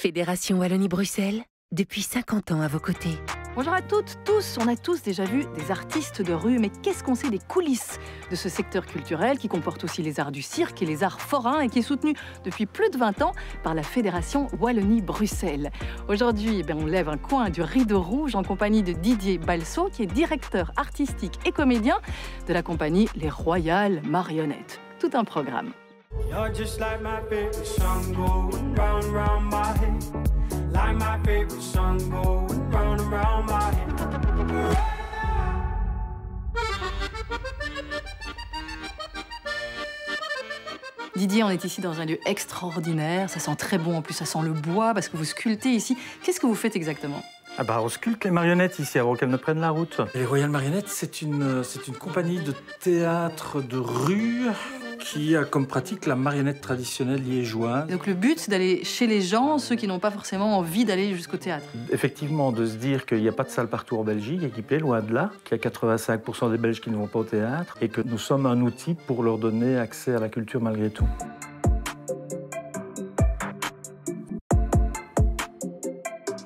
Fédération Wallonie-Bruxelles, depuis 50 ans à vos côtés. Bonjour à toutes, tous. On a tous déjà vu des artistes de rue, mais qu'est-ce qu'on sait des coulisses de ce secteur culturel qui comporte aussi les arts du cirque et les arts forains et qui est soutenu depuis plus de 20 ans par la Fédération Wallonie-Bruxelles. Aujourd'hui, on lève un coin du rideau rouge en compagnie de Didier Balsot, qui est directeur artistique et comédien de la compagnie Les Royales Marionnettes. Tout un programme. You're just like my favorite song going round and round my head. Like my favorite song going round and round my head. Didier, on est ici dans un lieu extraordinaire. Ça sent très bon, en plus ça sent le bois parce que vous sculptez ici. Qu'est-ce que vous faites exactement ? On sculpte les marionnettes ici avant qu'elles ne prennent la route. Les Royales Marionnettes, c'est une compagnie de théâtre de rue qui a comme pratique la marionnette traditionnelle liégeoise. Donc le but, c'est d'aller chez les gens, ceux qui n'ont pas forcément envie d'aller jusqu'au théâtre. Effectivement, de se dire qu'il n'y a pas de salle partout en Belgique équipée, loin de là, qu'il y a 85% des Belges qui ne vont pas au théâtre et que nous sommes un outil pour leur donner accès à la culture malgré tout.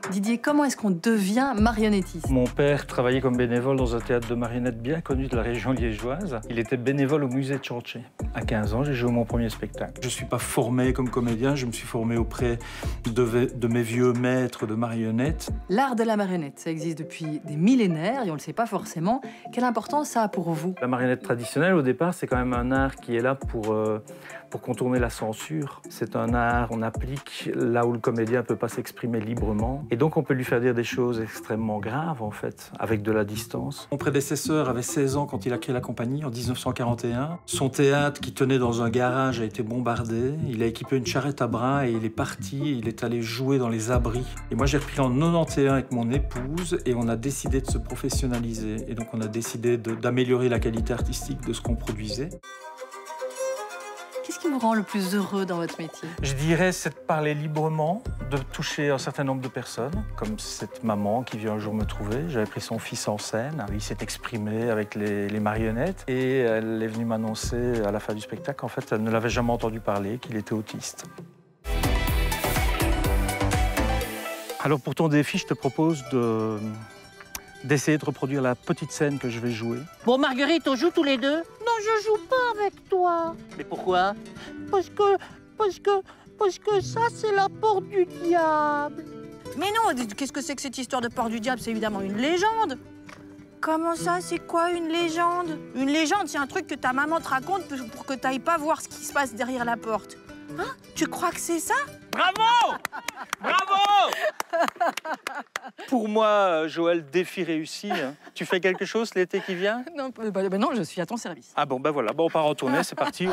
Didier, comment est-ce qu'on devient marionnettiste ? Mon père travaillait comme bénévole dans un théâtre de marionnettes bien connu de la région liégeoise. Il était bénévole au musée de Chanché. À 15 ans, j'ai joué mon premier spectacle. Je ne suis pas formé comme comédien, je me suis formé auprès de mes vieux maîtres de marionnettes. L'art de la marionnette, ça existe depuis des millénaires et on ne le sait pas forcément. Quelle importance ça a pour vous ? La marionnette traditionnelle, au départ, c'est quand même un art qui est là pour contourner la censure. C'est un art qu'on applique là où le comédien ne peut pas s'exprimer librement. Et donc, on peut lui faire dire des choses extrêmement graves, en fait, avec de la distance. Mon prédécesseur avait 16 ans quand il a créé la compagnie, en 1941. Son théâtre, qui tenait dans un garage, a été bombardé. Il a équipé une charrette à bras et il est parti. Il est allé jouer dans les abris. Et moi, j'ai repris en 91 avec mon épouse et on a décidé de se professionnaliser. Et donc, on a décidé d'améliorer la qualité artistique de ce qu'on produisait. Qu'est-ce qui vous rend le plus heureux dans votre métier ? Je dirais, c'est de parler librement, de toucher un certain nombre de personnes, comme cette maman qui vient un jour me trouver. J'avais pris son fils en scène, il s'est exprimé avec les marionnettes et elle est venue m'annoncer à la fin du spectacle qu'en fait, elle ne l'avait jamais entendu parler, qu'il était autiste. Alors pour ton défi, je te propose d'essayer de reproduire la petite scène que je vais jouer. Bon, Marguerite, on joue tous les deux? Non, je joue pas avec toi. Mais pourquoi? Parce que ça, c'est la porte du diable. Mais non, qu'est-ce que c'est que cette histoire de porte du diable? C'est évidemment une légende. Comment ça, c'est quoi une légende? Une légende, c'est un truc que ta maman te raconte pour que t'ailles pas voir ce qui se passe derrière la porte. Hein? Tu crois que c'est ça? Bravo! Bravo! Pour moi, Joël, défi réussi. Tu fais quelque chose l'été qui vient? Non, non, je suis à ton service. Ah bon, ben voilà, on part en tournée, c'est parti.